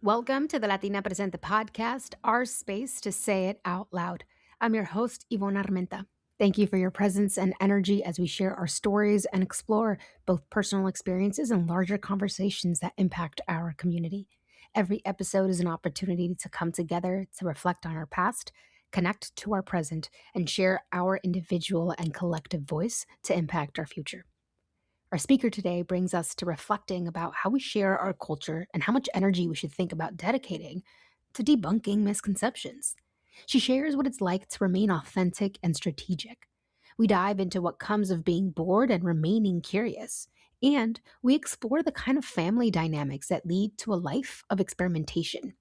Welcome to the Latina Presente podcast, our space to say it out loud. I'm your host, Ivona Armenta. Thank you for your presence and energy as we share our stories and explore both personal experiences and larger conversations that impact our community. Every episode is an opportunity to come together to reflect on our past, connect to our present, and share our individual and collective voice to impact our future. Our speaker today brings us to reflecting about how we share our culture and how much energy we should think about dedicating to debunking misconceptions. She shares what it's like to remain authentic and strategic. We dive into what comes of being bored and remaining curious. And we explore the kind of family dynamics that lead to a life of experimentation.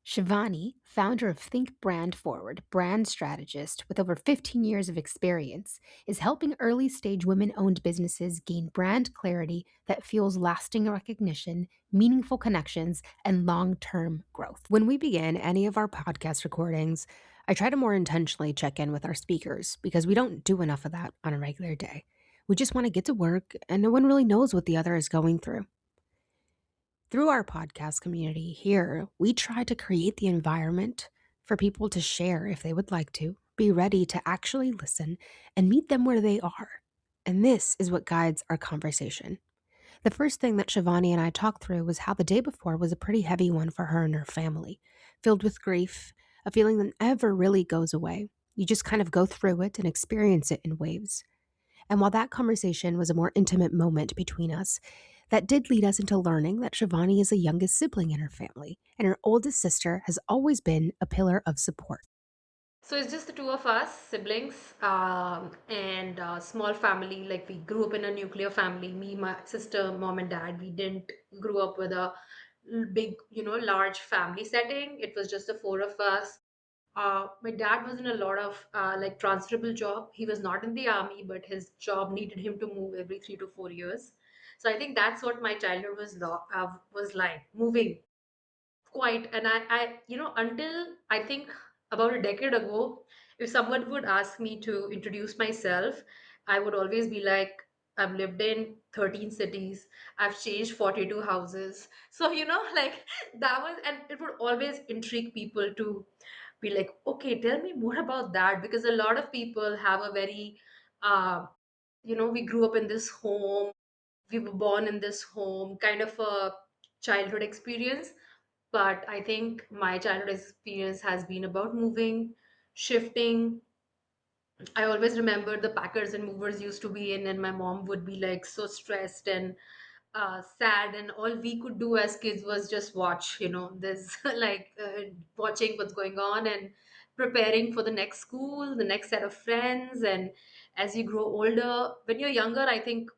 Shivani, founder of Think Brand Forward, brand strategist with over 15 years of experience, is helping early stage women owned businesses gain brand clarity that fuels lasting recognition, meaningful connections, and long term growth. When we begin any of our podcast recordings, I try to more intentionally check in with our speakers because we don't do enough of that on a regular day. We just want to get to work, and no one really knows what the other is going through. Through our podcast community here, we try to create the environment for people to share if they would like to, be ready to actually listen, and meet them where they are. And this is what guides our conversation. The first thing that Shivani and I talked through was how the day before was a pretty heavy one for her and her family, filled with grief, a feeling that never really goes away. You just kind of go through it and experience it in waves. And while that conversation was a more intimate moment between us, that did lead us into learning that Shivani is the youngest sibling in her family, and her oldest sister has always been a pillar of support. So it's just the two of us, siblings, and small family. Like we grew up in a nuclear family. Me, my sister, mom, and dad. We didn't grow up with a big, large family setting. It was just the four of us. My dad was in a lot of like transferable job. He was not in the army, but his job needed him to move every 3 to 4 years. So I think that's what my childhood was like, moving quite. And until I think about a decade ago, if someone would ask me to introduce myself, I would always be like, I've lived in 13 cities, I've changed 42 houses. So like that was, and it would always intrigue people to be like, okay, tell me more about that, because a lot of people have a very we grew up in this home, we were born in this home kind of a childhood experience. But I think my childhood experience has been about moving, shifting. I always remember the packers and movers used to be in, and my mom would be like so stressed and sad, and all we could do as kids was just watch, this like watching what's going on and preparing for the next school, the next set of friends. And as you grow older, when you're younger, I think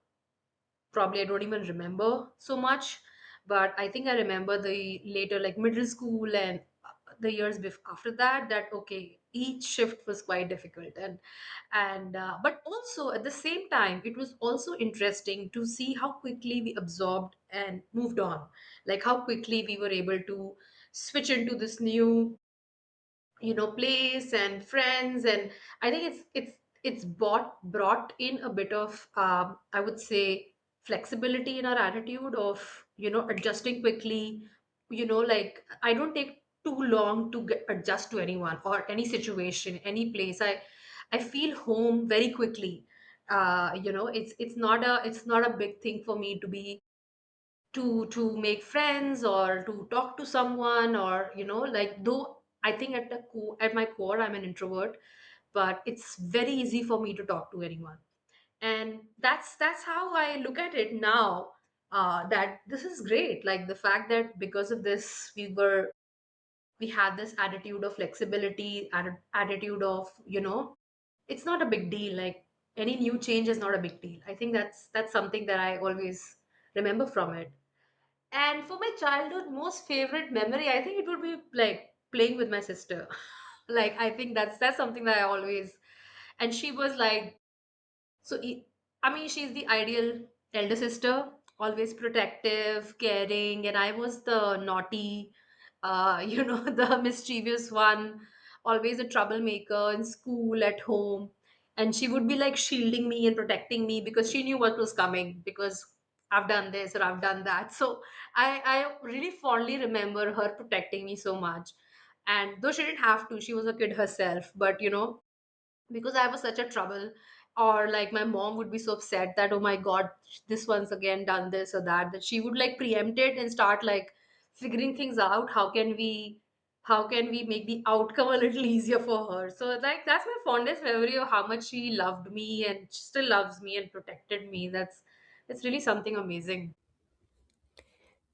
probably I don't even remember so much, but I think I remember the later, like middle school and the years after that. That okay, each shift was quite difficult, and but also at the same time, it was also interesting to see how quickly we absorbed and moved on, like how quickly we were able to switch into this new place and friends. And I think it's brought in a bit of I would say flexibility in our attitude of adjusting quickly. Like I don't take too long to adjust to anyone or any situation, any place. I feel home very quickly. It's not a big thing for me to be to make friends or to talk to someone, or like, though I think at my core I'm an introvert, but it's very easy for me to talk to anyone. And that's how I look at it now. That this is great, like the fact that because of this we had this attitude of flexibility, attitude of it's not a big deal. Like any new change is not a big deal. I think that's something that I always remember from it. And for my childhood most favorite memory, I think it would be like playing with my sister. Like I think that's something that I always. And she was like, I mean, she's the ideal elder sister, always protective, caring, and I was the naughty, the mischievous one, always a troublemaker in school, at home. And she would be like shielding me and protecting me because she knew what was coming. Because I've done this or I've done that. So I really fondly remember her protecting me so much. And though she didn't have to, she was a kid herself. But because I was such a trouble, or like my mom would be so upset that, oh my god, this one's again done this or that, that she would like preempt it and start like figuring things out. How can we make the outcome a little easier for her? So like that's my fondest memory of how much she loved me and still loves me and protected me. It's really something amazing.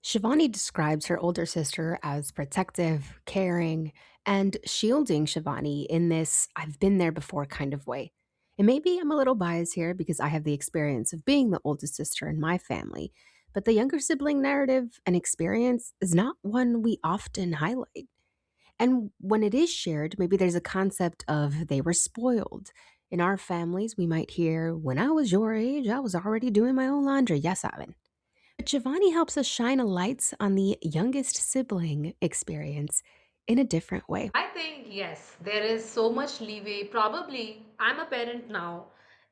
Shivani describes her older sister as protective, caring, and shielding Shivani in this I've been there before kind of way. And maybe I'm a little biased here because I have the experience of being the oldest sister in my family, but the younger sibling narrative and experience is not one we often highlight. And when it is shared, maybe there's a concept of they were spoiled. In our families, we might hear, when I was your age, I was already doing my own laundry. Yes, Ivan. But Giovanni helps us shine a light on the youngest sibling experience in a different way. I think yes, there is so much leeway. Probably I'm a parent now,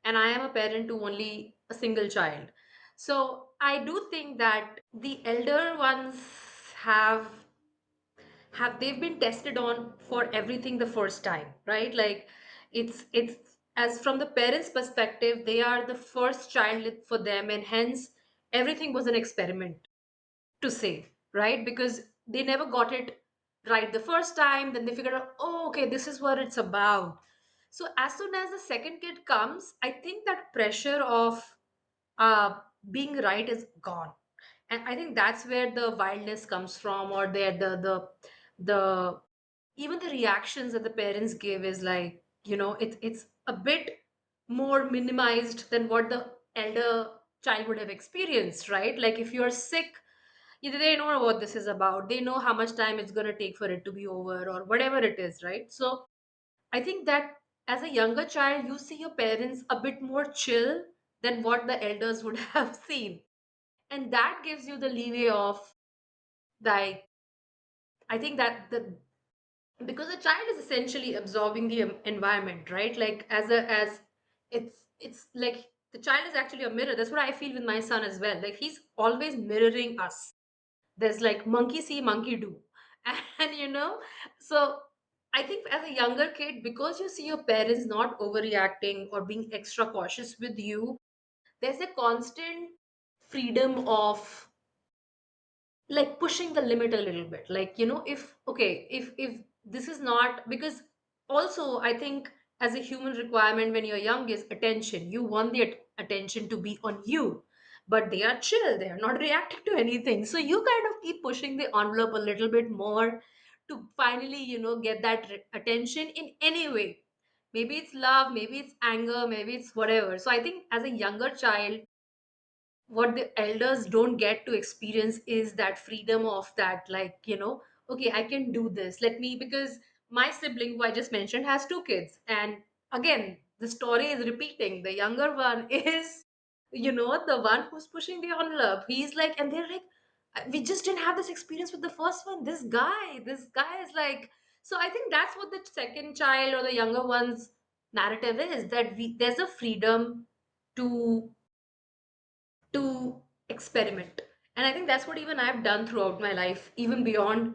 and I am a parent to only a single child. So I do think that the elder ones have they've been tested on for everything the first time, right? Like it's as from the parents' perspective, they are the first child for them, and hence everything was an experiment to say, right? Because they never got it right the first time, then they figured out, oh, okay, this is what it's about. So as soon as the second kid comes, I think that pressure of uh, being right is gone. And I think that's where the wildness comes from, or the even the reactions that the parents give is like, it's a bit more minimized than what the elder child would have experienced, right? Like if you're sick, either they know what this is about, they know how much time it's going to take for it to be over or whatever it is, right? So I think that as a younger child, you see your parents a bit more chill than what the elders would have seen. And that gives you the leeway of, like, I think that the because a child is essentially absorbing the environment, right? Like as it's like the child is actually a mirror. That's what I feel with my son as well. Like he's always mirroring us. There's like monkey see, monkey do. And so I think as a younger kid, because you see your parents not overreacting or being extra cautious with you, there's a constant freedom of like pushing the limit a little bit. Like if okay, if this is not, because also I think as a human requirement when you're young is attention. You want the attention to be on you, but they are chill, they are not reacting to anything, so you kind of keep pushing the envelope a little bit more to finally get that attention in any way. Maybe it's love, maybe it's anger, maybe it's whatever. So I think as a younger child, what the elders don't get to experience is that freedom of that, like okay, I can do this, let me, because my sibling who I just mentioned has two kids, and again the story is repeating. The younger one is the one who's pushing the envelope. He's like, and they're like, we just didn't have this experience with the first one. This guy is like. So I think that's what the second child or the younger one's narrative is, that there's a freedom to experiment. And I think that's what even I've done throughout my life, even beyond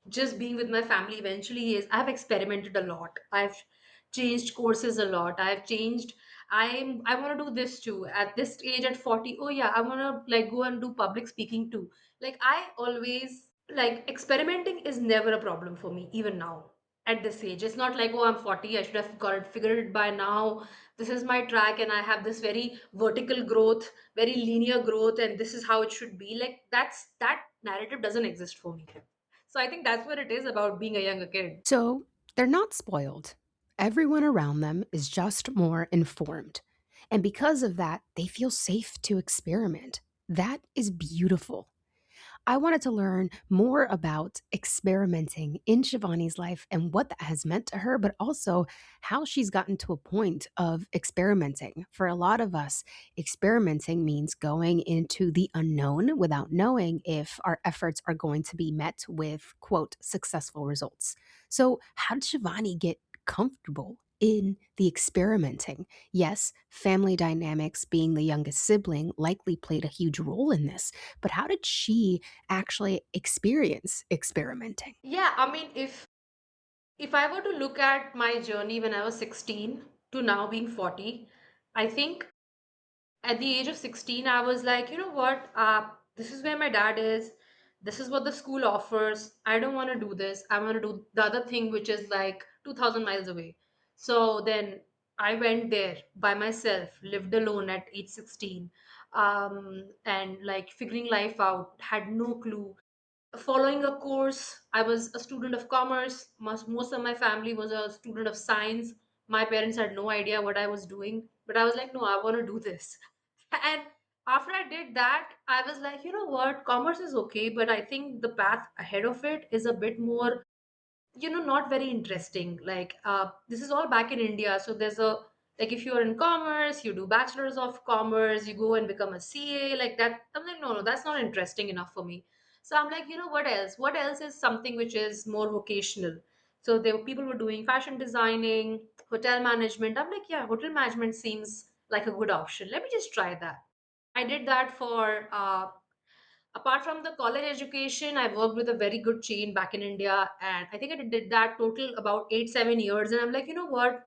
just being with my family. Eventually is I've experimented a lot. I've changed courses a lot. I've changed. I want to do this too at this age at 40. Oh yeah, I want to like go and do public speaking too. Like I always, like, experimenting is never a problem for me even now at this age. It's not like, oh, I'm 40, I should have got it figured it by now. This is my track and I have this very vertical growth, very linear growth, and this is how it should be. Like that narrative doesn't exist for me. So I think that's what it is about being a younger kid. So they're not spoiled. Everyone around them is just more informed. And because of that, they feel safe to experiment. That is beautiful. I wanted to learn more about experimenting in Shivani's life and what that has meant to her, but also how she's gotten to a point of experimenting. For a lot of us, experimenting means going into the unknown without knowing if our efforts are going to be met with, quote, successful results. So, how did Shivani get comfortable in the experimenting? Yes, family dynamics, being the youngest sibling, likely played a huge role in this, but how did she actually experience experimenting? Yeah, I mean, if I were to look at my journey when I was 16 to now being 40, I think at the age of 16, I was like, you know what? This is where my dad is. This is what the school offers. I don't want to do this. I want to do the other thing, which is like 2,000 miles away. So then I went there by myself, lived alone at age 16, and like figuring life out, had no clue, following a course. I was a student of commerce. Most of my family was a student of science. My parents had no idea what I was doing, but I was like, no, I want to do this. And after I did that, I was like, you know what, commerce is okay, but I think the path ahead of it is a bit more, not very interesting. Like, this is all back in India. So there's a, like, if you're in commerce, you do bachelor's of commerce, you go and become a CA, like that. I'm like, no, that's not interesting enough for me. So I'm like, what else is something which is more vocational? So there were people were doing fashion designing, hotel management. I'm like, yeah, hotel management seems like a good option, let me just try that. I did that for apart from the college education. I worked with a very good chain back in India, and I think I did that total about 8 7 years. And I'm like, you know what?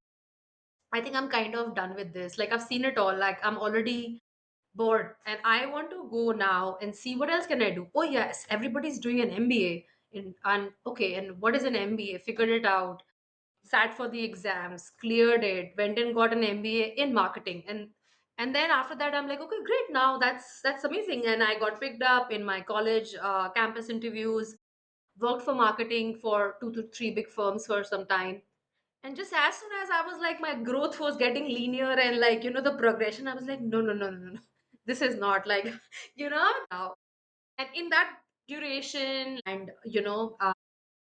I think I'm kind of done with this. Like, I've seen it all. Like, I'm already bored, and I want to go now and see what else can I do. Oh yes, everybody's doing an MBA. And okay, and what is an MBA? Figured it out, sat for the exams, cleared it, went and got an MBA in marketing. And then after that, I'm like, okay, great. Now that's amazing. And I got picked up in my college campus interviews, worked for marketing for 2 to 3 big firms for some time. And just as soon as I was like, my growth was getting linear and like, the progression, I was like, no, no, no, no, no, no. This is not like, now. And in that duration, and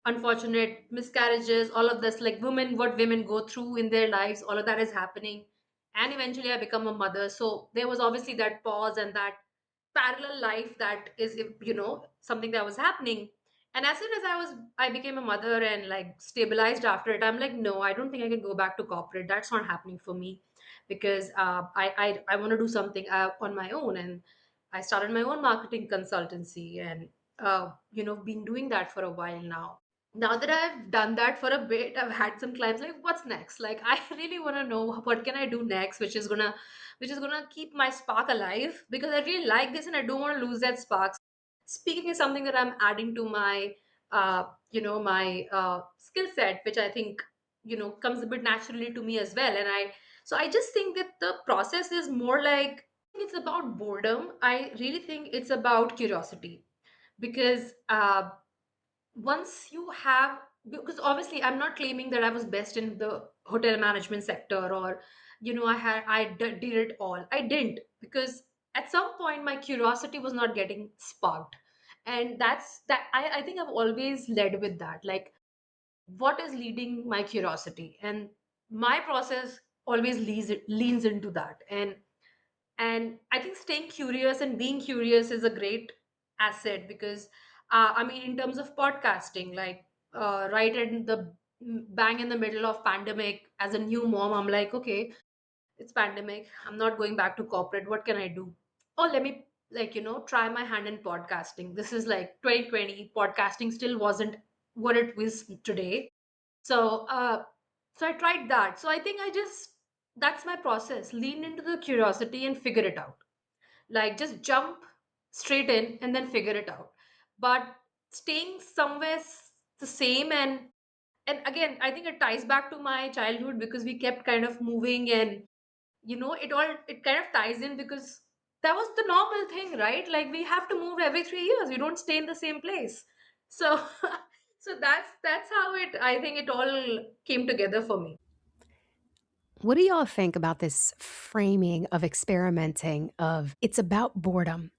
unfortunate miscarriages, all of this, like women, what women go through in their lives, all of that is happening. And eventually I become a mother. So there was obviously that pause and that parallel life that is, something that was happening. And as soon as I became a mother and like stabilized after it, I'm like, no, I don't think I can go back to corporate. That's not happening for me, because I want to do something on my own. And I started my own marketing consultancy, and been doing that for a while now. Now that I've done that for a bit, I've had some clients like, what's next? Like, I really want to know what can I do next, which is gonna keep my spark alive, because I really like this and I don't want to lose that spark. Speaking is something that I'm adding to my skill set, which I think comes a bit naturally to me as well. And I just think that the process is more like, it's about boredom. I really think it's about curiosity, because once you have, because obviously I'm not claiming that I was best in the hotel management sector, or did it all. I didn't, because at some point my curiosity was not getting sparked. And I think I've always led with that, like, what is leading my curiosity, and my process always leans into that. And I think staying curious and being curious is a great asset, because I mean, in terms of podcasting, like, right in the bang in the middle of pandemic, as a new mom, I'm like, okay, it's pandemic, I'm not going back to corporate, what can I do? Oh, let me, like, try my hand in podcasting. This is like 2020, podcasting still wasn't what it was today. So uh so I tried that. So I think I just, that's my process: lean into the curiosity and figure it out. Like, just jump straight in and then figure it out. But staying somewhere the same, and again, I think it ties back to my childhood, because we kept kind of moving, and it kind of ties in, because that was the normal thing, right? Like, we have to move every 3 years, we don't stay in the same place. So so that's how it, I think it all came together for me. What do y'all think about this framing of experimenting of it's about boredom?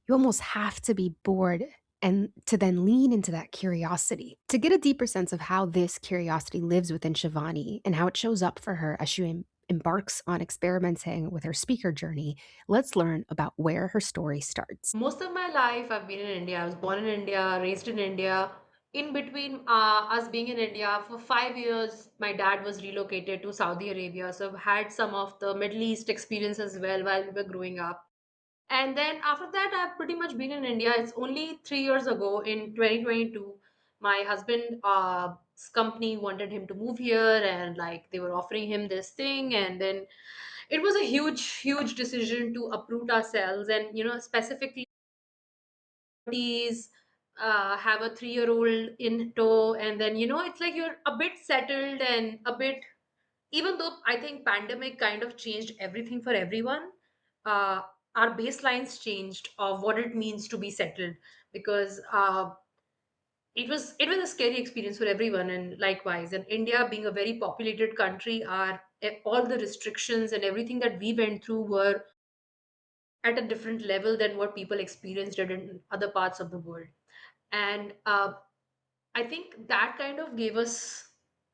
You almost have to be bored and to then lean into that curiosity. To get a deeper sense of how this curiosity lives within Shivani and how it shows up for her as she embarks on experimenting with her speaker journey, let's learn about where her story starts. Most of my life I've been in India. I was born in India, raised in India. in between us being in India for 5 years, my dad was relocated to Saudi Arabia, so I've had some of the Middle East experience as well while we were growing up. And then after that, I've pretty much been in India. It's only 3 years ago in 2022. My husband, company wanted him to move here, and like they were offering him this thing. And then it was a huge, huge decision to uproot ourselves. And, specifically, have a 3-year-old in tow. And then, it's like you're a bit settled and a bit, even though I think pandemic kind of changed everything for everyone, uh, our baselines changed of what it means to be settled, because it was a scary experience for everyone. And likewise, in India being a very populated country, our all the restrictions and everything that we went through were at a different level than what people experienced it in other parts of the world. And I think that kind of gave us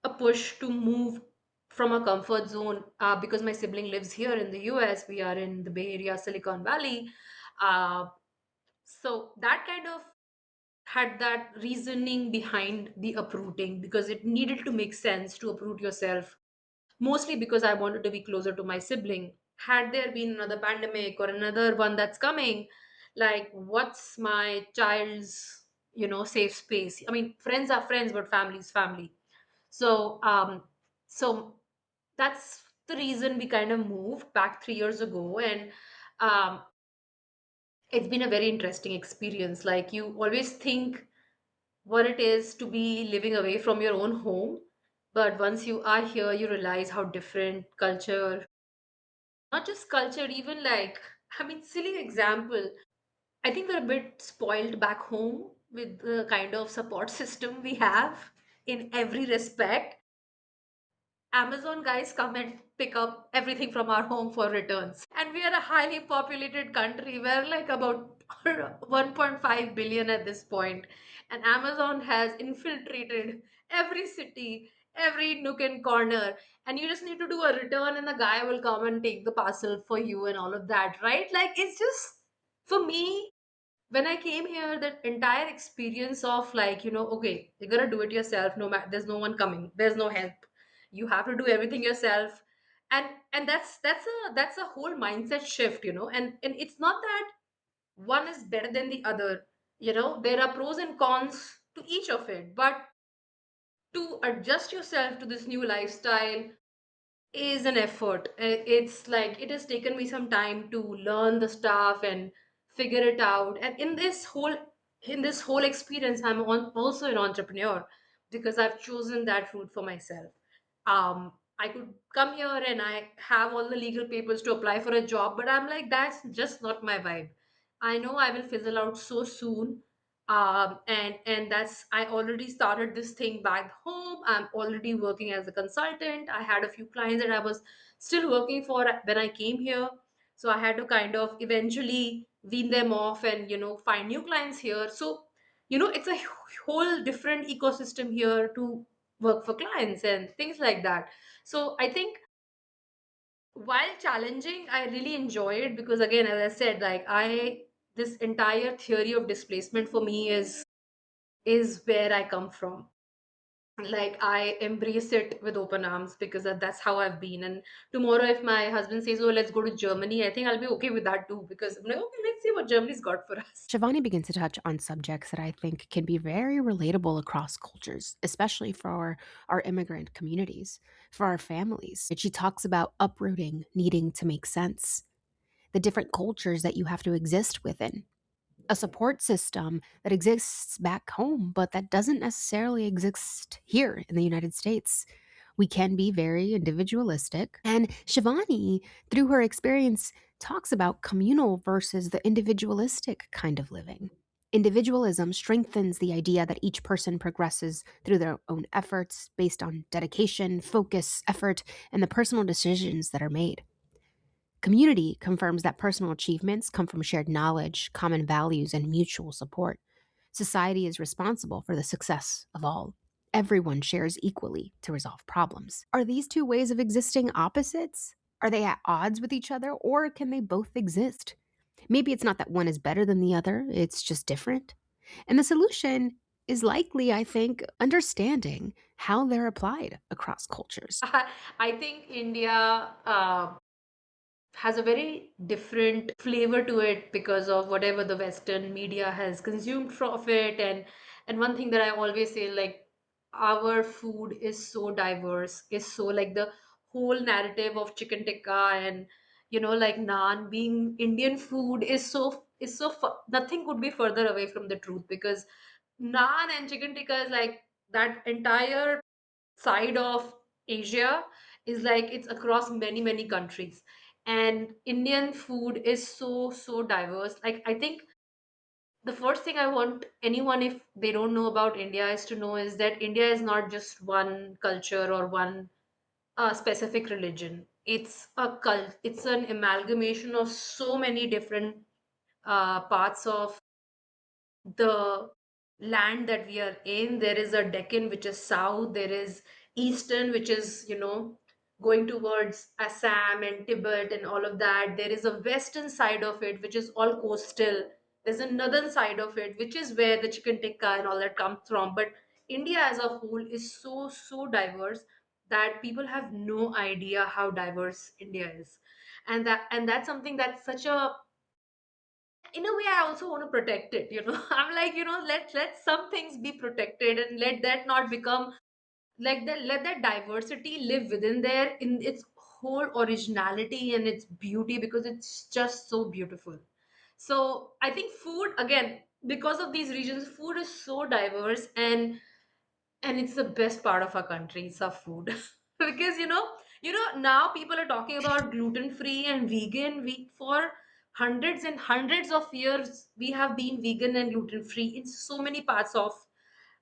a push to move from a comfort zone, because my sibling lives here in the US. We are in the Bay Area, Silicon Valley. Uh, so that kind of had that reasoning behind the uprooting, because it needed to make sense to uproot yourself, mostly because I wanted to be closer to my sibling. Had there been another pandemic or another one that's coming, like what's my child's, safe space? I mean, friends are friends, but family is family. So, so that's the reason we kind of moved back 3 years ago. And um, it's been a very interesting experience. Like, you always think what it is to be living away from your own home. But once you are here, you realize how different culture, not just culture, even like, I mean, silly example. I think we're a bit spoiled back home with the kind of support system we have in every respect. Amazon guys come and pick up everything from our home for returns. And we are a highly populated country. We're like about 1.5 billion at this point. And Amazon has infiltrated every city, every nook and corner. And you just need to do a return, and the guy will come and take the parcel for you and all of that, right? Like, it's just, for me, when I came here, that entire experience of like, okay, you're gonna do it yourself. No matter, there's no one coming. There's no help. You have to do everything yourself, and that's a whole mindset shift, and it's not that one is better than the other. There are pros and cons to each of it, but to adjust yourself to this new lifestyle is an effort. It's like it has taken me some time to learn the stuff and figure it out. And in this whole experience, also an entrepreneur, because I've chosen that route for myself. I could come here and I have all the legal papers to apply for a job, but I'm like, that's just not my vibe. I know I will fizzle out so soon. And that's, I already started this thing back home. I'm already working as a consultant. I had a few clients that I was still working for when I came here, so I had to kind of eventually wean them off and find new clients here. So it's a whole different ecosystem here to work for clients and things like that. So I think, while challenging, I really enjoy it, because again, as I said, like, I this entire theory of displacement for me is where I come from. Like, I embrace it with open arms, because that's how I've been. And tomorrow, if my husband says, "Oh, let's go to Germany," I think I'll be okay with that too, because I'm like, okay, let's see what Germany's got for us. Shivani begins to touch on subjects that I think can be very relatable across cultures, especially for our immigrant communities, for our families. And she talks about uprooting needing to make sense, the different cultures that you have to exist within, a support system that exists back home, but that doesn't necessarily exist here in the United States. We can be very individualistic. And Shivani, through her experience, talks about communal versus the individualistic kind of living. Individualism strengthens the idea that each person progresses through their own efforts based on dedication, focus, effort, and the personal decisions that are made. Community confirms that personal achievements come from shared knowledge, common values, and mutual support. Society is responsible for the success of all. Everyone shares equally to resolve problems. Are these two ways of existing opposites? Are they at odds with each other, or can they both exist? Maybe it's not that one is better than the other, it's just different. And the solution is likely, I think, understanding how they're applied across cultures. I think India has a very different flavor to it because of whatever the Western media has consumed of it. And one thing that I always say, like, our food is so diverse, is so like the whole narrative of chicken tikka and like naan being Indian food is so nothing could be further away from the truth, because naan and chicken tikka is like that entire side of Asia, is like it's across many, many countries. And Indian food is so diverse. Like, I think the first thing I want anyone, if they don't know about India, is to know is that India is not just one culture or one specific religion. It's a cult. It's an amalgamation of so many different parts of the land that we are in. There is a Deccan, which is south. There is eastern, which is going towards Assam and Tibet and all of that. There is a western side of it, which is all coastal. There's a northern side of it, which is where the chicken tikka and all that comes from. But India as a whole is so diverse that people have no idea how diverse India is. And that's something that's such a, in a way, I also want to protect it. I'm like, let some things be protected, and let that not become like that. Let that diversity live within there in its whole originality and its beauty, because it's just so beautiful. So I think food, again, because of these regions, food is so diverse, and it's the best part of our country. It's our food. Because now people are talking about gluten free and vegan. We, for hundreds and hundreds of years, we have been vegan and gluten free in so many parts of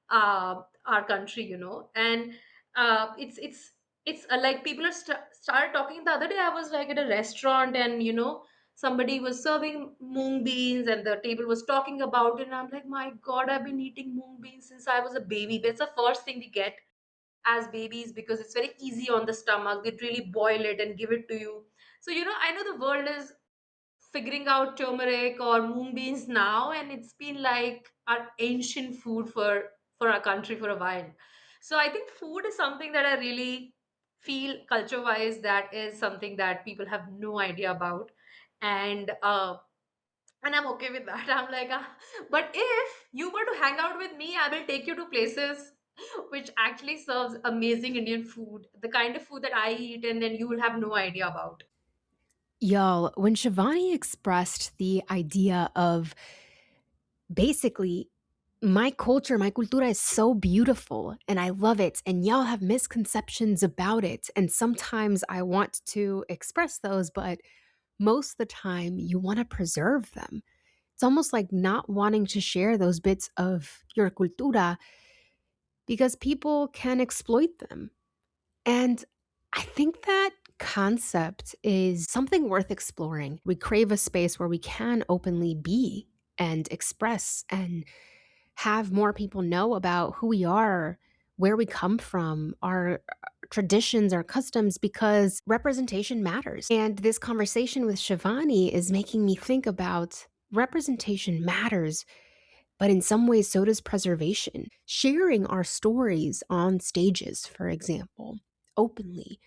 our country. And it's like people are started talking. The other day I was like at a restaurant, and somebody was serving mung beans, and the table was talking about it, and I'm like, my god, I've been eating mung beans since I was a baby. That's the first thing we get as babies, because it's very easy on the stomach. They really boil it and give it to you. So I know the world is figuring out turmeric or moon beans now, and it's been like our ancient food for our country for a while. So I think food is something that I really feel, culture wise, that is something that people have no idea about. And uh and I'm okay with that. I'm like, but if you were to hang out with me, I will take you to places which actually serves amazing Indian food, the kind of food that I eat, and then you will have no idea about. Y'all, when Shivani expressed the idea of basically my culture, my cultura is so beautiful and I love it, and y'all have misconceptions about it. And sometimes I want to express those, but most of the time you want to preserve them. It's almost like not wanting to share those bits of your cultura because people can exploit them. And I think that concept is something worth exploring. We crave a space where we can openly be and express and have more people know about who we are, where we come from, our traditions, our customs, because representation matters. And this conversation with Shivani is making me think about representation matters, but in some ways, so does preservation. Sharing our stories on stages, for example, openly,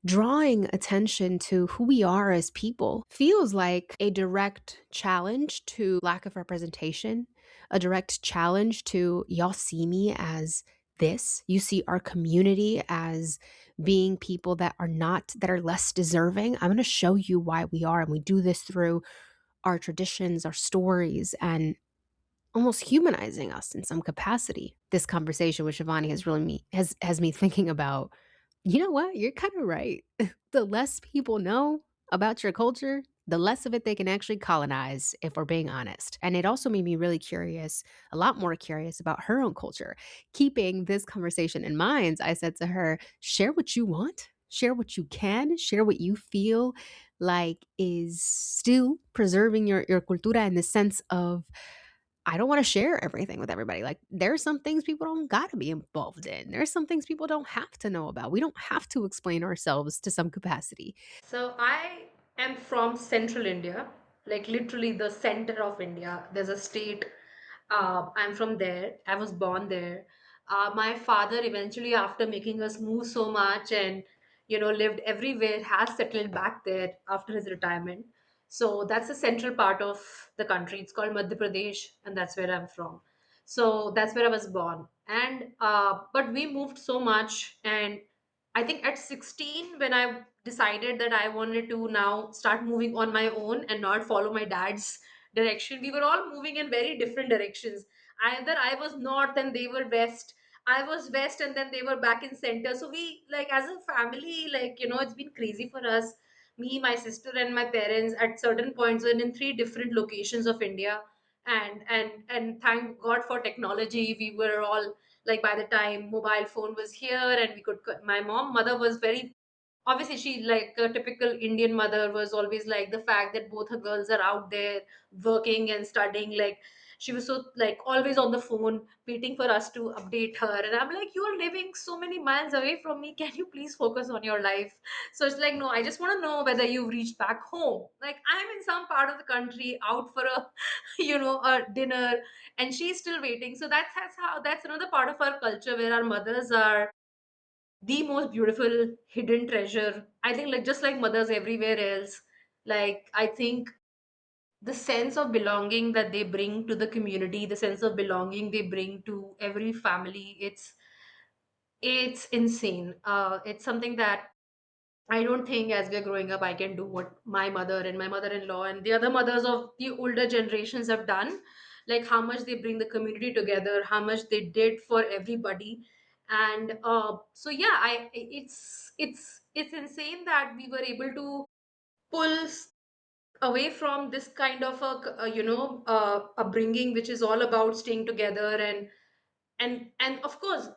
drawing attention to who we are as people feels like a direct challenge to lack of representation, a direct challenge to y'all see me as this. You see our community as being people that are not, that are less deserving. I'm going to show you why we are. And we do this through our traditions, our stories, and almost humanizing us in some capacity. This conversation with Shivani has really has me thinking about, you know what? You're kind of right. The less people know about your culture, the less of it they can actually colonize, if we're being honest. And it also made me really curious, a lot more curious about her own culture. Keeping this conversation in mind, I said to her, share what you want, share what you can, share what you feel like is still preserving your cultura in the sense of I don't want to share everything with everybody. Like, there's some things people don't got to be involved in. There's some things people don't have to know about. We don't have to explain ourselves to some capacity. So I am from central India, like literally the center of India. There's a state. I'm from there. I was born there. My father eventually, after making us move so much and lived everywhere, has settled back there after his retirement. So that's the central part of the country. It's called Madhya Pradesh, and that's where I'm from. So that's where I was born. And but we moved so much, and I think at 16, when I decided that I wanted to now start moving on my own and not follow my dad's direction, we were all moving in very different directions. Either I was north and they were west, I was west and then they were back in center. So we, like, as a family, like, it's been crazy for us. Me, my sister, and my parents at certain points were in three different locations of India. And thank God for technology. We were all, like, by the time mobile phone was here and we could my mother was very, obviously, she, like a typical Indian mother, was always like the fact that both her girls are out there working and studying. Like, she was so, like, always on the phone waiting for us to update her, and I'm like, you are living so many miles away from me, can you please focus on your life? So it's like, no, I just want to know whether you've reached back home. Like, I'm in some part of the country out for a a dinner, and she's still waiting. So that's how, that's another part of our culture where our mothers are the most beautiful hidden treasure. I think, like, just like mothers everywhere else, like, I think the sense of belonging that they bring to the community, the sense of belonging they bring to every family, it's insane. It's something that I don't think as we're growing up I can do what my mother and my mother-in-law and the other mothers of the older generations have done. Like, how much they bring the community together, how much they did for everybody. And so yeah, I it's insane that we were able to pull away from this kind of a upbringing which is all about staying together. And of course,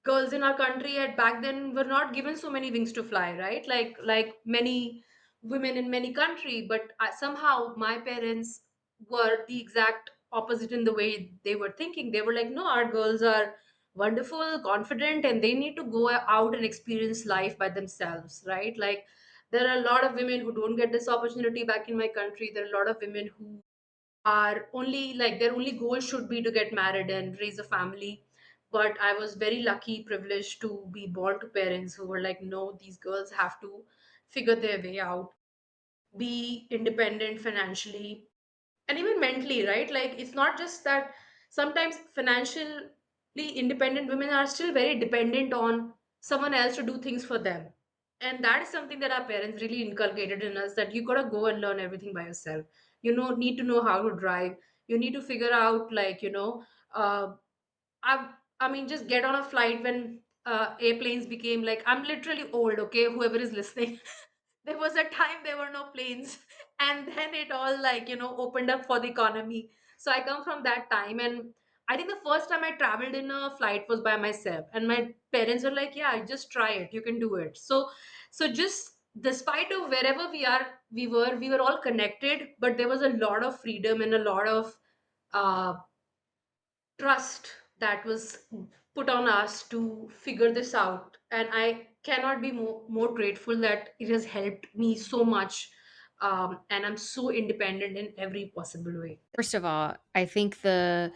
girls in our country at back then were not given so many wings to fly, right? Like many women in many country. But somehow my parents were the exact opposite in the way they were thinking. They were like, no, our girls are wonderful, confident, and they need to go out and experience life by themselves, right? Like, there are a lot of women who don't get this opportunity back in my country. There are a lot of women who are only, like, their only goal should be to get married and raise a family. But I was very lucky, privileged to be born to parents who were like, no, these girls have to figure their way out, be independent financially and even mentally, right? Like, it's not just that. Sometimes financially independent women are still very dependent on someone else to do things for them. And that is something that our parents really inculcated in us, that you gotta go and learn everything by yourself. Need to know how to drive. You need to figure out, like, uh, I mean, just get on a flight when airplanes became, like, I'm literally old, okay? Whoever is listening, there was a time there were no planes, and then it all, like, opened up for the economy. So I come from that time, and I think the first time I traveled in a flight was by myself, and my parents were like, yeah, just try it, you can do it. So just despite of wherever we were all connected, but there was a lot of freedom and a lot of uh, trust that was put on us to figure this out. And I cannot be more grateful that it has helped me so much. And I'm so independent in every possible way. First of all, I think the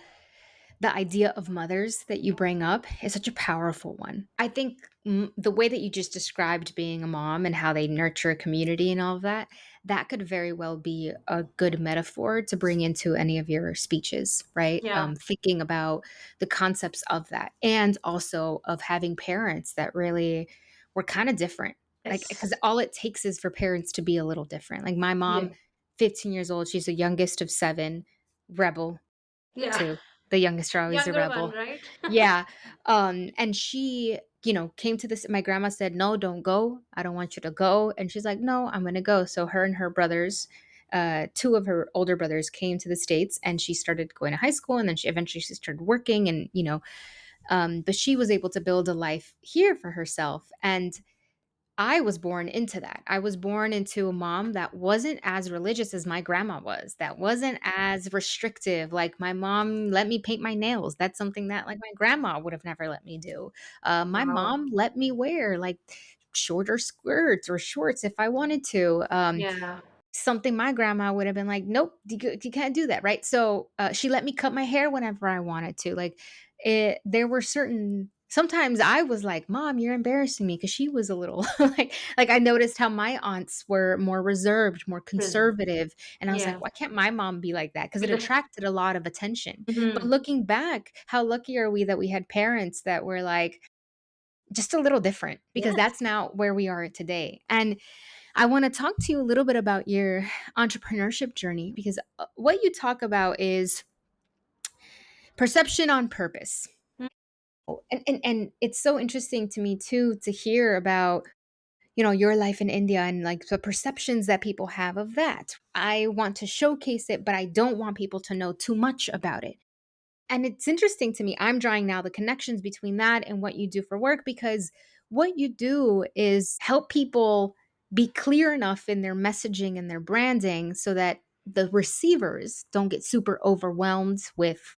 idea of mothers that you bring up is such a powerful one. I think the way that you just described being a mom and how they nurture a community and all of that, that could very well be a good metaphor to bring into any of your speeches, right? Yeah. Thinking about the concepts of that and also of having parents that really were kind of different. Like, Yes. because all it takes is for parents to be a little different. Like, my mom, Yeah. 15 years old, she's the youngest of seven, rebel Yeah. too. The youngest are always a Younger one, rebel. right? Yeah. And she, came to this. My grandma said, no, don't go. I don't want you to go. And she's like, no, I'm going to go. So her and her brothers, two of her older brothers came to the States and she started going to high school. And then she started working and, but she was able to build a life here for herself. And I was born into that. I was born into a mom that wasn't as religious as my grandma was, that wasn't as restrictive. Like, my mom let me paint my nails. That's something that, like, my grandma would have never let me do. My Wow. mom let me wear, like, shorter skirts or shorts if I wanted to. Yeah. something my grandma would have been like, nope, you can't do that, right? So she let me cut my hair whenever I wanted to. Like, there were certain. Sometimes I was like, "Mom, you're embarrassing me," because she was a little like I noticed how my aunts were more reserved, more Reserve. conservative, and I was like, Yeah. "Why can't my mom be like that?" Because it Because attracted a lot of attention. But Mhm. looking back, how lucky are we that we had parents that were like just a little different? Because Yes. that's now where we are today. And I want to talk to you a little bit about your entrepreneurship journey because what you talk about is perception on purpose. Oh, and it's so interesting to me too to hear about, your life in India and like the perceptions that people have of that. I want to showcase it, but I don't want people to know too much about it. And it's interesting to me. I'm drawing now the connections between that and what you do for work because what you do is help people be clear enough in their messaging and their branding so that the receivers don't get super overwhelmed with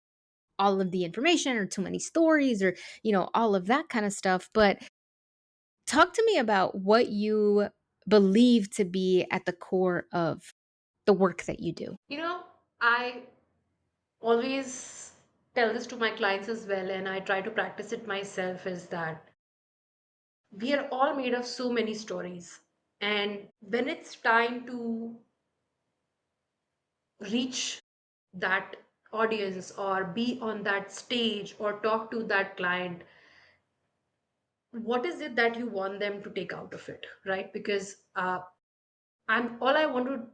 all of the information or too many stories or, all of that kind of stuff. But talk to me about what you believe to be at the core of the work that you do. You know, I always tell this to my clients as well, and I try to practice it myself, is that we are all made of so many stories. And when it's time to reach that audience or be on that stage or talk to that client, what is it that you want them to take out of it, right? Because I'm all I want to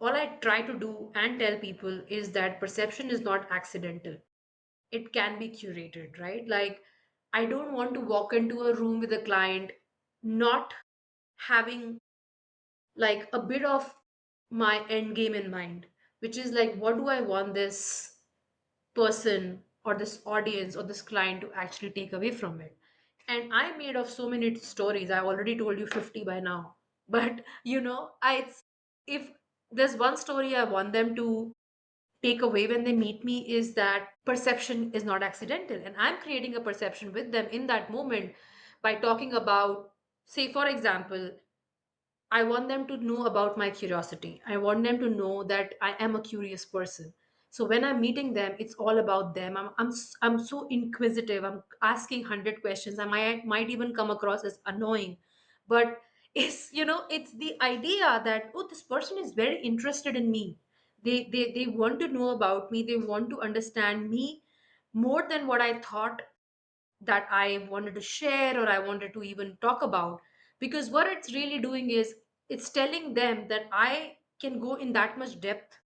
all I try to do and tell people is that perception is not accidental. It can be curated, right? Like, I don't want to walk into a room with a client not having like a bit of my end game in mind, which is like, what do I want this person or this audience or this client to actually take away from it? And I made of so many stories. I already told you 50 by now. But if there's one story I want them to take away when they meet me, is that perception is not accidental, and I'm creating a perception with them in that moment by talking about, say for example, I want them to know about my curiosity. I want them to know that I am a curious person. So when I'm meeting them, it's all about them. I'm so inquisitive. I'm asking 100 questions. I might even come across as annoying, but it's the idea that, oh, this person is very interested in me. They want to know about me. They want to understand me more than what I thought that I wanted to share or I wanted to even talk about. Because what it's really doing is it's telling them that I can go in that much depth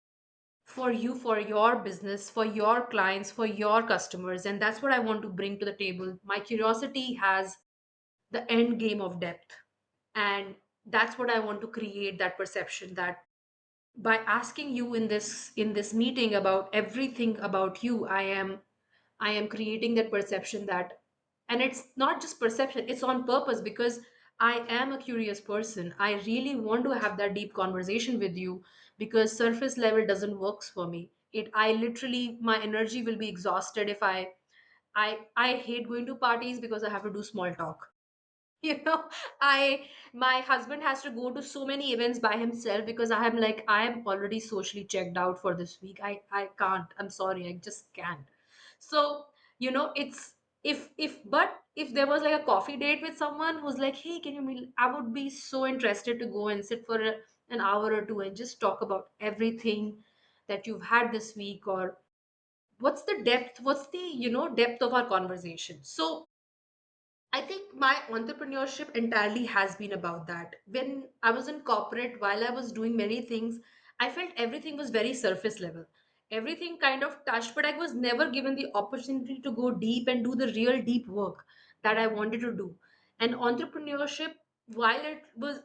for you, for your business, for your clients, for your customers. And that's what I want to bring to the table. My curiosity has the end game of depth. And that's what I want to create, that perception that by asking you in this meeting about everything about you, I am creating that perception that, and it's not just perception, it's on purpose, because I am a curious person. I really want to have that deep conversation with you, because surface level doesn't works for me. I literally, my energy will be exhausted if I hate going to parties because I have to do small talk. you know I My husband has to go to so many events by himself because I am already socially checked out for this week. I can't, I'm sorry, I just can't. So it's, if there was like a coffee date with someone who's like, hey, can you meet, I would be so interested to go and sit for an hour or two and just talk about everything that you've had this week, or what's the depth of our conversation. So I think my entrepreneurship entirely has been about that. When I was in corporate, while I was doing many things, I felt everything was very surface level. Everything kind of touched, but I was never given the opportunity to go deep and do the real deep work that I wanted to do. And entrepreneurship, while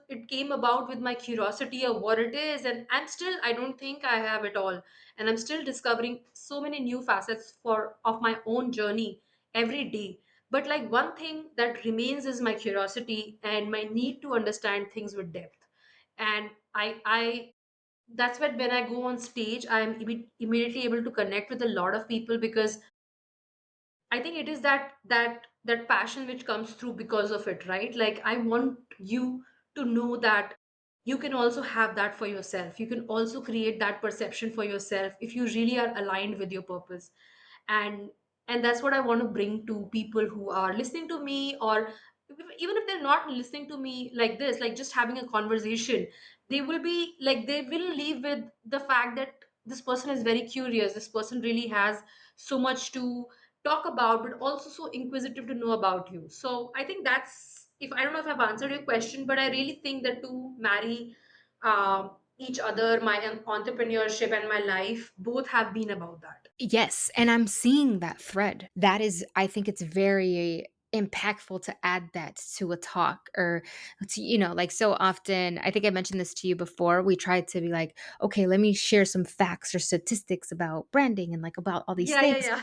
it came about with my curiosity of what it is, and I don't think I have it all. And I'm still discovering so many new facets for of my own journey every day. But like, one thing that remains is my curiosity and my need to understand things with depth. And I that's when I go on stage, I am immediately able to connect with a lot of people, because I think it is that passion which comes through because of it, right? Like, I want you to know that you can also have that for yourself. You can also create that perception for yourself if you really are aligned with your purpose. and and that's what I want to bring to people who are listening to me, or even if they're not listening to me like this, like just having a conversation, they will be like, they will leave with the fact that this person is very curious, this person really has so much to talk about, but also so inquisitive to know about you. So I think that's, if I don't know if I've answered your question, but I really think that to marry each other, my entrepreneurship and my life, both have been about that. Yes, and I'm seeing that thread. That is, I think it's very impactful to add that to a talk, or to, like, so often, I think I mentioned this to you before, we try to be like, okay, let me share some facts or statistics about branding and like about all these Yeah, yeah, things. yeah.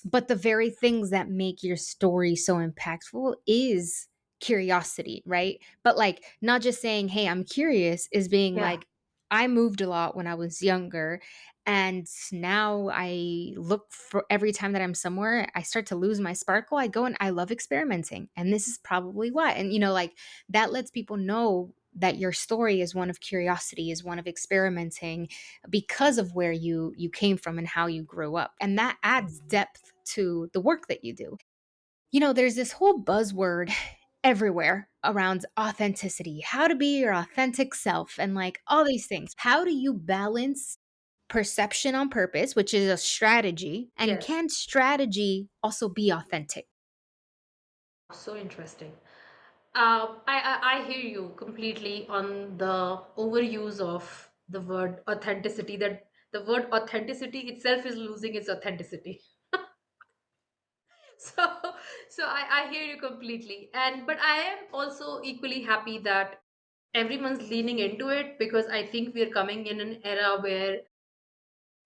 But the very things that make your story so impactful is curiosity, right? But like not just saying, "Hey, I'm curious," is being Yeah. like, I moved a lot when I was younger, and now I look for every time that I'm somewhere, I start to lose my sparkle. I go and I love experimenting, and this is probably why. And like that lets people know that your story is one of curiosity, is one of experimenting, because of where you came from and how you grew up. And that adds depth to the work that you do. There's this whole buzzword everywhere around authenticity, how to be your authentic self, and like all these things. How do you balance perception on purpose, which is a strategy, and Yes. can strategy also be authentic? So interesting. I hear you completely on the overuse of the word authenticity, that the word authenticity itself is losing its authenticity. So I hear you completely. And but I am also equally happy that everyone's leaning into it, because I think we're coming in an era where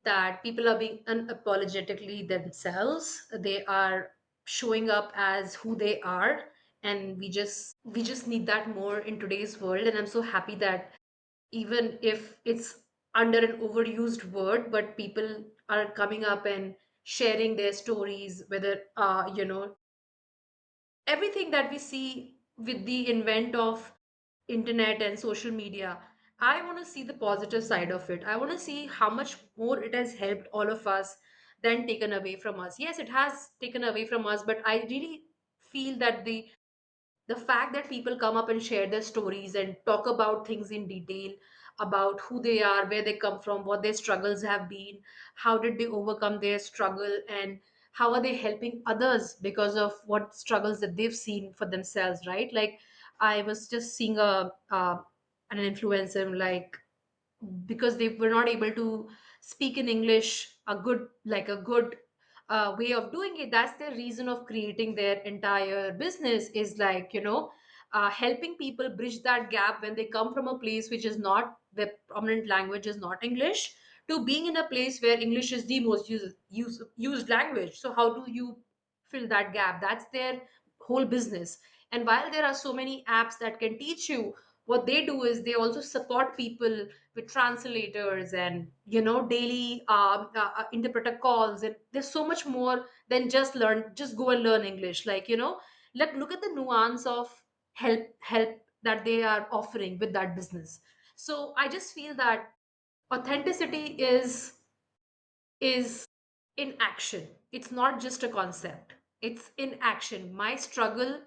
that people are being unapologetically themselves. They are showing up as who they are, and we just need that more in today's world. And I'm so happy that even if it's under an overused word, but people are coming up and sharing their stories, whether everything that we see with the invent of internet and social media. I want to see the positive side of it. I want to see how much more it has helped all of us than taken away from us. Yes, it has taken away from us, but I really feel that the fact that people come up and share their stories and talk about things in detail, about who they are, where they come from, what their struggles have been, how did they overcome their struggle, and how are they helping others because of what struggles that they've seen for themselves, right? Like, I was just seeing an influencer, like, because they were not able to speak in English a good way of doing it. That's their reason of creating their entire business, is like, helping people bridge that gap when they come from a place which is not, the prominent language is not English, to being in a place where English is the most used language. So how do you fill that gap? That's their whole business. And while there are so many apps that can teach you, what they do is they also support people with translators and daily interpreter calls. And there's so much more than just go and learn English. Like, look at the nuance of help that they are offering with that business. So I just feel that authenticity is in action. It's not just a concept, it's in action. My struggle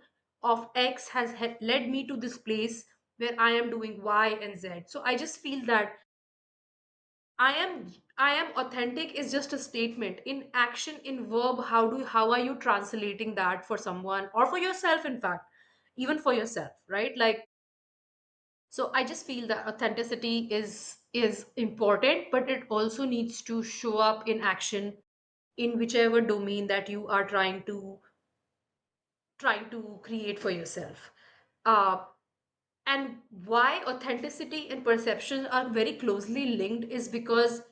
of X has led me to this place where I am doing Y and Z. So I just feel that I am authentic is just a statement. In action, in verb, how are you translating that for someone or for yourself, in fact, even for yourself, right? Like, so I just feel that authenticity is important, but it also needs to show up in action in whichever domain that you are trying to create for yourself. Uh, and why authenticity and perception are very closely linked is because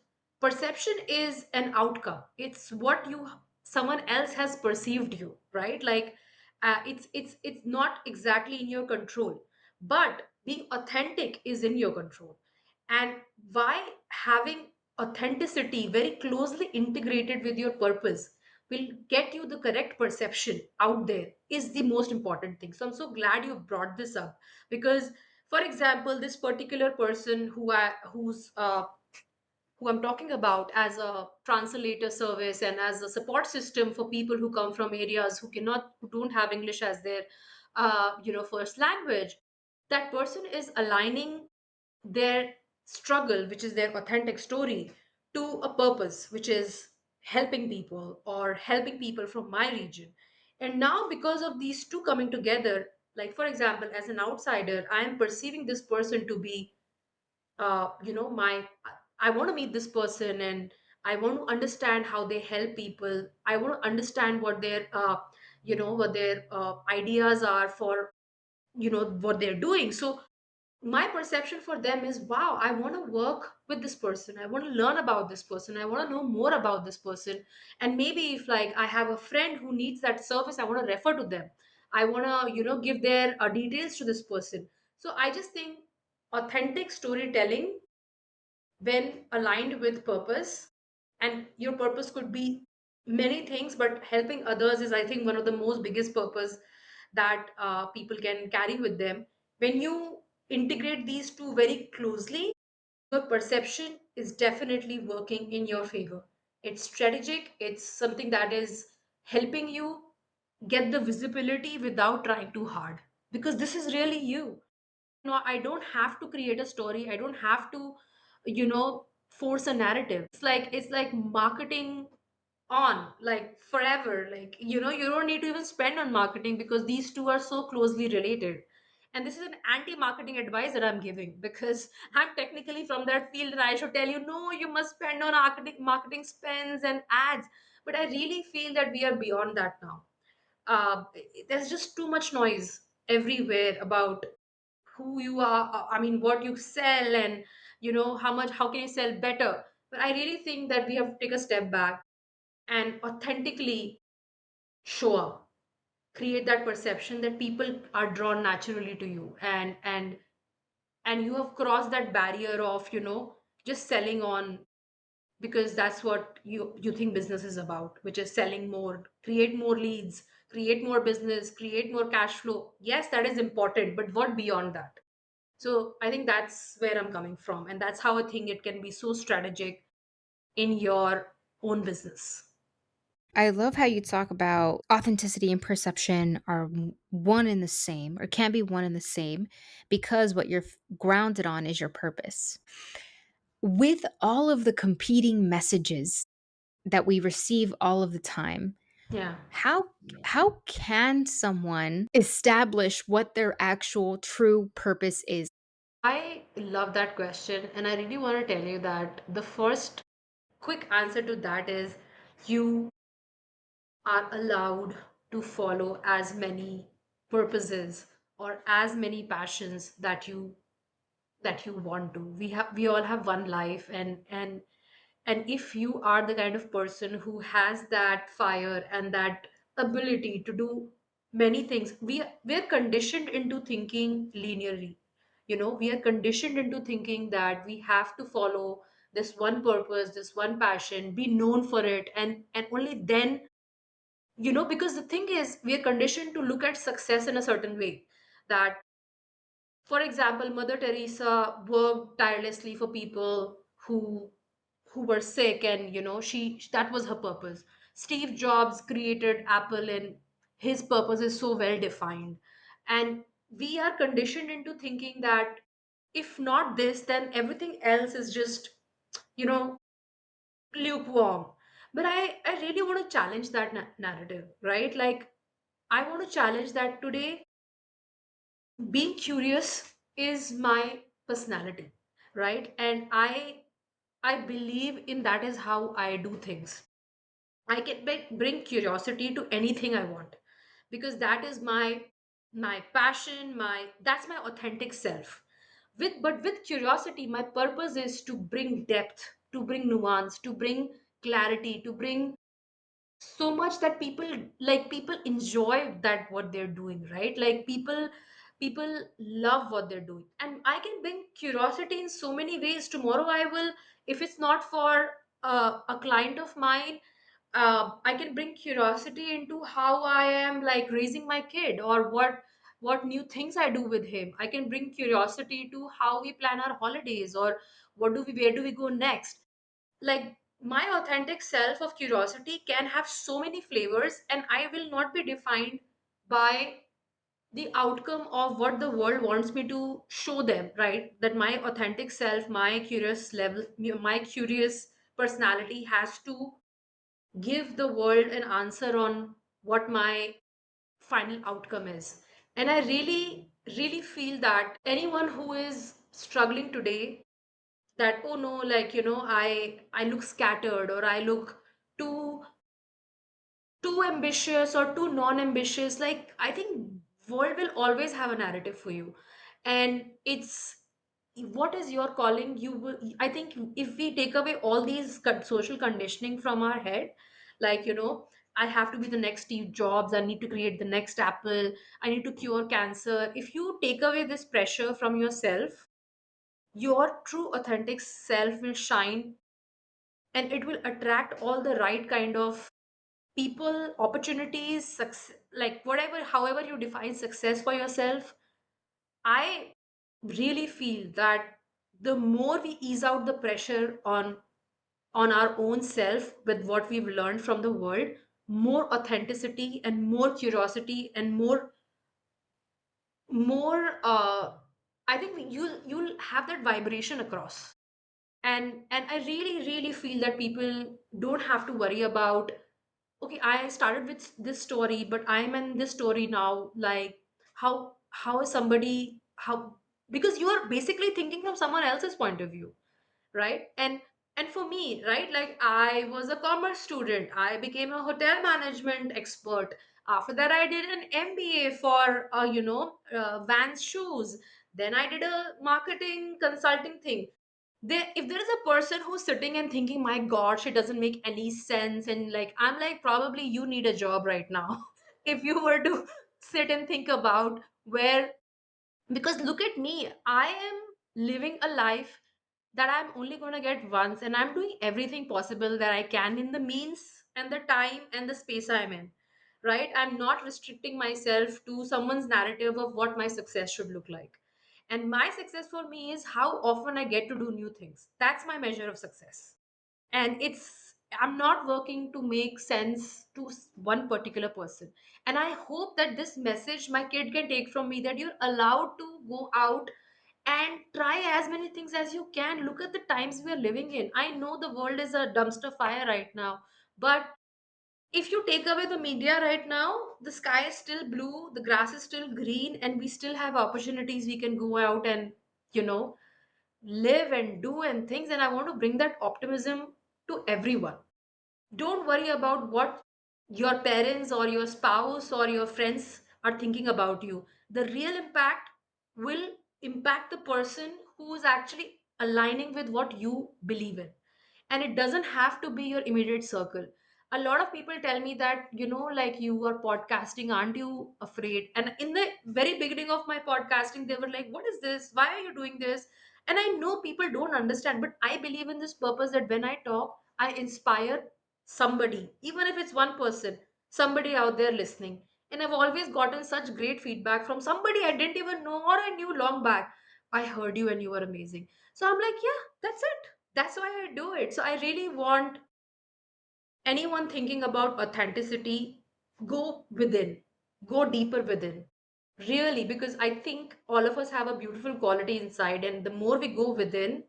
perception is an outcome. It's what you someone else has perceived you, right? Like, it's not exactly in your control, but being authentic is in your control. And why having authenticity very closely integrated with your purpose will get you the correct perception out there is the most important thing. So I'm so glad you brought this up, because For example, this particular person who I'm talking about as a translator service and as a support system for people who come from areas who don't have English as their first language. That person is aligning their struggle, which is their authentic story, to a purpose, which is helping people or helping people from my region. And now, because of these two coming together, like for example, as an outsider, I am perceiving this person to be my I want to meet this person, and I want to understand how they help people. I want to understand what their ideas are for what they're doing. So my perception for them is, wow, I want to work with this person, I want to learn about this person, I want to know more about this person. And maybe if like I have a friend who needs that service, I want to refer to them. I want to give their details to this person. So I just think authentic storytelling, when aligned with purpose, and your purpose could be many things, but helping others is, I think, one of the most biggest purpose that people can carry with them. When you integrate these two very closely, your perception is definitely working in your favor. It's strategic, it's something that is helping you get the visibility without trying too hard, because this is really you. No, I don't have to create a story, I don't have to force a narrative. It's like marketing on, like, forever. Like, you don't need to even spend on marketing, because these two are so closely related. And this is an anti-marketing advice that I'm giving, because I'm technically from that field, and I should tell you, no, you must spend on marketing spends and ads. But I really feel that we are beyond that now. There's just too much noise everywhere about who you are, I mean, what you sell, and how can you sell better. But I really think that we have to take a step back and authentically show up, create that perception that people are drawn naturally to you, and you have crossed that barrier of just selling on, because that's what you think business is about, which is selling more, create more leads, create more business, create more cash flow. Yes, that is important, but what beyond that? So I think that's where I'm coming from, and that's how I think it can be so strategic in your own business. I love how you talk about authenticity and perception are one and the same, or can be one and the same, because what you're grounded on is your purpose. With all of the competing messages that we receive all of the time, Yeah. how can someone establish what their actual true purpose is? I love that question, and I really want to tell you that the first quick answer to that is, you are allowed to follow as many purposes or as many passions that you want to. We all have one life, and if you are the kind of person who has that fire and that ability to do many things, we're conditioned into thinking linearly. We are conditioned into thinking that we have to follow this one purpose, this one passion, be known for it, and only then, because the thing is, we are conditioned to look at success in a certain way. That, for example, Mother Teresa worked tirelessly for people who were sick, and she that was her purpose. Steve Jobs created Apple, and his purpose is so well defined. And we are conditioned into thinking that if not this, then everything else is just you know lukewarm. But I really want to challenge that narrative, right? Like, I want to challenge that today. Being curious is my personality, right? And I believe in that is how I do things. I can bring curiosity to anything I want, because that is my passion, my that's my authentic self. With curiosity, my purpose is to bring depth, to bring nuance, to bring clarity, to bring so much that people enjoy that what they're doing, right? Like, people love what they're doing, and I can bring curiosity in so many ways. Tomorrow I will, if it's not for a client of mine, I can bring curiosity into how I am, like, raising my kid, or what new things I do with him. I can bring curiosity to how we plan our holidays, or where do we go next. Like, my authentic self of curiosity can have so many flavors, and I will not be defined by the outcome of what the world wants me to show them, right? That my authentic self, my curious level, my curious personality has to give the world an answer on what my final outcome is. And I really, really feel that anyone who is struggling today, that, oh no, like, I look scattered, or I look too too ambitious or too non-ambitious, like, I think world will always have a narrative for you. And it's, what is your calling, you will, I think, if we take away all these social conditioning from our head, like, I have to be the next Steve Jobs, I need to create the next Apple, I need to cure cancer. If you take away this pressure from yourself, your true authentic self will shine, and it will attract all the right kind of people, opportunities, success, like whatever, however you define success for yourself. I really feel that the more we ease out the pressure on our own self with what we've learned from the world, more authenticity and more curiosity and more I think you'll have that vibration across. And I really, really feel that people don't have to worry about, okay, I started with this story, but I'm in this story now. Like, how is somebody, how, because you are basically thinking from someone else's point of view, right? And for me, right, like, I was a commerce student, I became a hotel management expert. After that, I did an MBA for Vans shoes. Then I did a marketing consulting thing. There, if there is a person who's sitting and thinking, my god, she doesn't make any sense, and like, I'm like, probably you need a job right now if you were to sit and think about where, because look at me, I am living a life that I'm only going to get once, and I'm doing everything possible that I can in the means and the time and the space I'm in, right? I'm not restricting myself to someone's narrative of what my success should look like. And my success for me is how often I get to do new things. That's my measure of success. And it's, I'm not working to make sense to one particular person. And I hope that this message my kid can take from me, that you're allowed to go out and try as many things as you can. Look at the times we are living in. I know the world is a dumpster fire right now, but if you take away the media right now, the sky is still blue, the grass is still green, and we still have opportunities. We can go out and, you know, live and do and things. And I want to bring that optimism to everyone. Don't worry about what your parents or your spouse or your friends are thinking about you. The real impact will impact the person who is actually aligning with what you believe in. And it doesn't have to be your immediate circle. A lot of people tell me that, like, you are podcasting, aren't you afraid? And in the very beginning of my podcasting, they were like, what is this? Why are you doing this? And I know people don't understand, but I believe in this purpose, that when I talk, I inspire somebody, even if it's one person, somebody out there listening. And I've always gotten such great feedback from somebody I didn't even know, or I knew long back. I heard you and you were amazing. So I'm like, yeah, that's it. That's why I do it. So I really want anyone thinking about authenticity, go within, go deeper within. Really, because I think all of us have a beautiful quality inside, and the more we go within,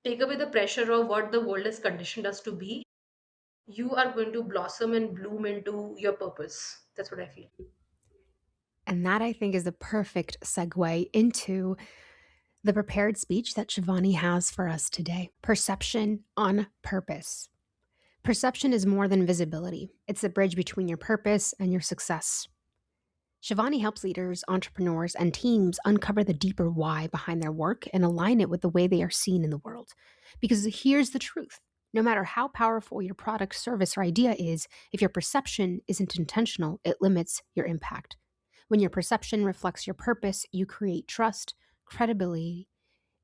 take away the pressure of what the world has conditioned us to be, you are going to blossom and bloom into your purpose. That's what I feel. And that, I think, is the perfect segue into the prepared speech that Shivani has for us today. Perception on purpose. Perception is more than visibility, it's the bridge between your purpose and your success. Shivani helps leaders, entrepreneurs, and teams uncover the deeper why behind their work and align it with the way they are seen in the world. Because here's the truth: no matter how powerful your product, service, or idea is, if your perception isn't intentional, it limits your impact. When your perception reflects your purpose, you create trust, credibility,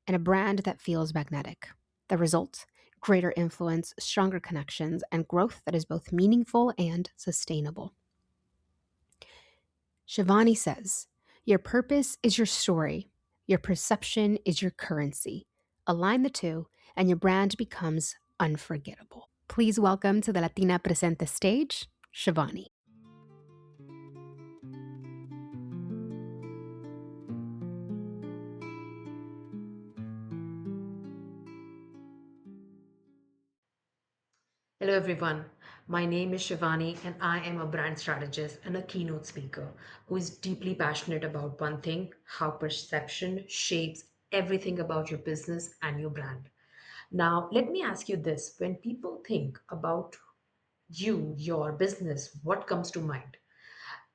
and a brand that feels magnetic. The result: greater influence, stronger connections, and growth that is both meaningful and sustainable. Shivani says, Your purpose is your story. Your perception is your currency. Align the two, and your brand becomes unforgettable. Please welcome to the Latina Presente stage, Shivani. Hello, everyone. My name is Shivani, and I am a brand strategist and a keynote speaker who is deeply passionate about one thing: how perception shapes everything about your business and your brand. Now, let me ask you this: when people think about you, your business, what comes to mind?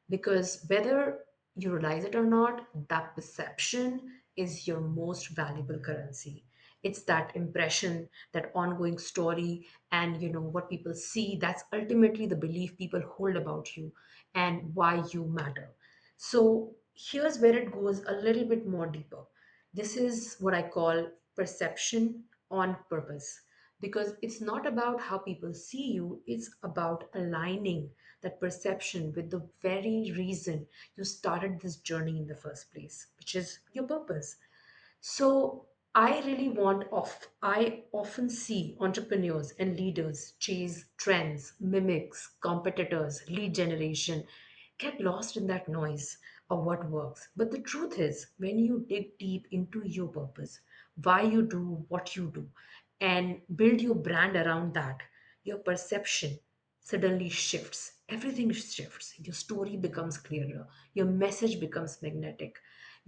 Because whether you realize it or not, that perception is your most valuable currency. It's that impression, that ongoing story, and what people see, that's ultimately the belief people hold about you and why you matter. So here's where it goes a little bit more deeper. This is what I call perception on purpose, because it's not about how people see you, it's about aligning that perception with the very reason you started this journey in the first place, which is your purpose. So I often see entrepreneurs and leaders chase trends, mimics, competitors, lead generation, get lost in that noise of what works. But the truth is, when you dig deep into your purpose, why you do what you do, and build your brand around that, your perception suddenly shifts. Everything shifts. Your story becomes clearer. Your message becomes magnetic.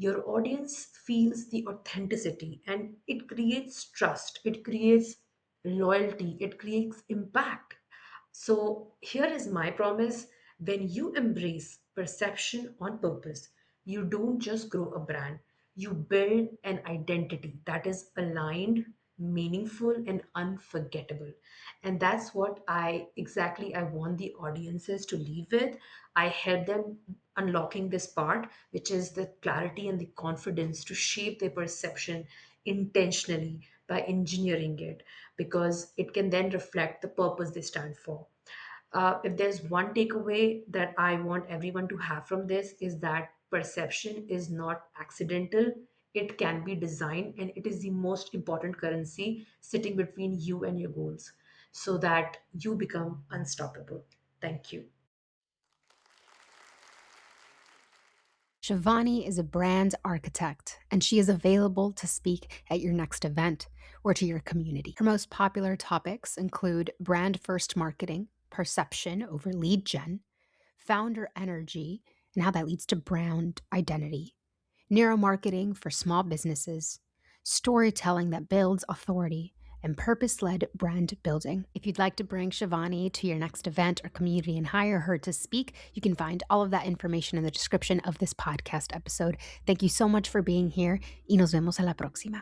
Your audience feels the authenticity, and it creates trust. It creates loyalty. It creates impact. So, here is my promise: when you embrace perception on purpose, you don't just grow a brand, you build an identity that is aligned, meaningful, and unforgettable. And that's what I want the audiences to leave with. I help them unlocking this part, which is the clarity and the confidence to shape their perception intentionally by engineering it, because it can then reflect the purpose they stand for. If there's one takeaway that I want everyone to have from this, is that perception is not accidental. It can be designed, and it is the most important currency sitting between you and your goals, so that you become unstoppable. Thank you. Shivani is a brand architect, and she is available to speak at your next event or to your community. Her most popular topics include brand first marketing, perception over lead gen, founder energy, and how that leads to brand identity, neuromarketing for small businesses, storytelling that builds authority, and purpose led brand building. If you'd like to bring Shivani to your next event or community and hire her to speak, you can find all of that information in the description of this podcast episode. Thank you so much for being here, y nos vemos a la próxima.